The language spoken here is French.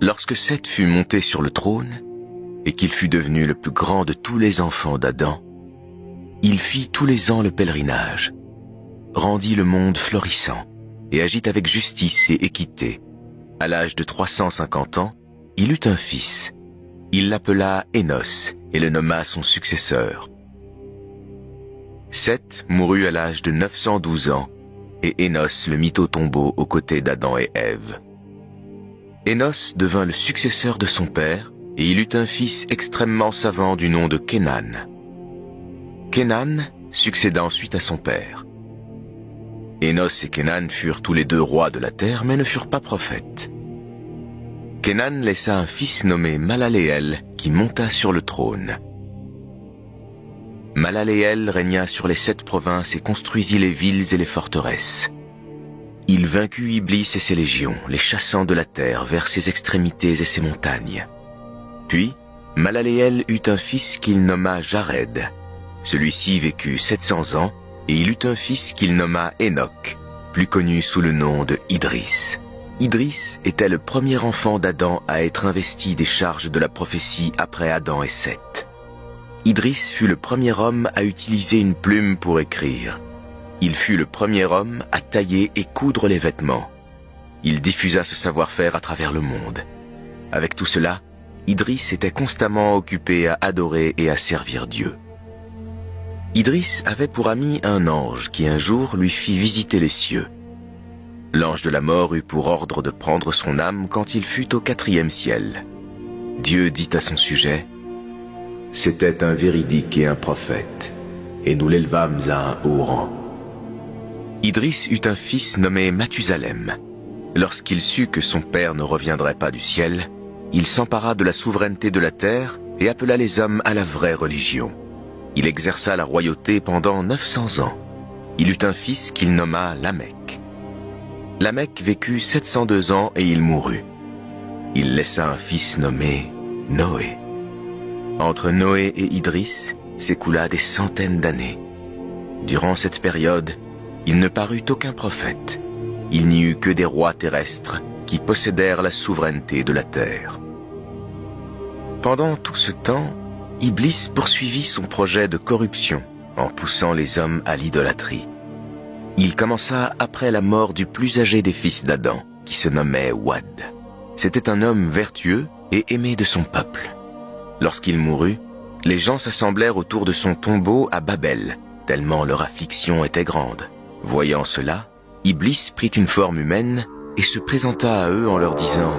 Lorsque Seth fut monté sur le trône, et qu'il fut devenu le plus grand de tous les enfants d'Adam, il fit tous les ans le pèlerinage, rendit le monde florissant, et agit avec justice et équité. À l'âge de 350 ans, il eut un fils. Il l'appela Énos, et le nomma son successeur. Seth mourut à l'âge de 912 ans, et Énos le mit au tombeau aux côtés d'Adam et Ève. Énos devint le successeur de son père, et il eut un fils extrêmement savant du nom de Kénan. Kénan succéda ensuite à son père. Énos et Kénan furent tous les deux rois de la terre, mais ne furent pas prophètes. Kénan laissa un fils nommé Malaléel, qui monta sur le trône. Malaléel régna sur les 7 provinces et construisit les villes et les forteresses. Il vaincut Iblis et ses légions, les chassant de la terre vers ses extrémités et ses montagnes. Puis, Malaléel eut un fils qu'il nomma Jared. Celui-ci vécut 700 ans, et il eut un fils qu'il nomma Enoch, plus connu sous le nom de Idris. Idris était le premier enfant d'Adam à être investi des charges de la prophétie après Adam et Seth. Idris fut le premier homme à utiliser une plume pour écrire. Il fut le premier homme à tailler et coudre les vêtements. Il diffusa ce savoir-faire à travers le monde. Avec tout cela, Idris était constamment occupé à adorer et à servir Dieu. Idris avait pour ami un ange qui un jour lui fit visiter les cieux. L'ange de la mort eut pour ordre de prendre son âme quand il fut au 4e ciel. Dieu dit à son sujet: « C'était un véridique et un prophète, et nous l'élevâmes à un haut rang. » Idris eut un fils nommé Mathusalem. Lorsqu'il sut que son père ne reviendrait pas du ciel, il s'empara de la souveraineté de la terre et appela les hommes à la vraie religion. Il exerça la royauté pendant 900 ans. Il eut un fils qu'il nomma Lamech. Lamech vécut 702 ans et il mourut. Il laissa un fils nommé Noé. Entre Noé et Idris s'écoula des centaines d'années. Durant cette période, il ne parut aucun prophète. Il n'y eut que des rois terrestres qui possédèrent la souveraineté de la terre. Pendant tout ce temps, Iblis poursuivit son projet de corruption en poussant les hommes à l'idolâtrie. Il commença après la mort du plus âgé des fils d'Adam, qui se nommait Wad. C'était un homme vertueux et aimé de son peuple. Lorsqu'il mourut, les gens s'assemblèrent autour de son tombeau à Babel, tellement leur affliction était grande. Voyant cela, Iblis prit une forme humaine et se présenta à eux en leur disant: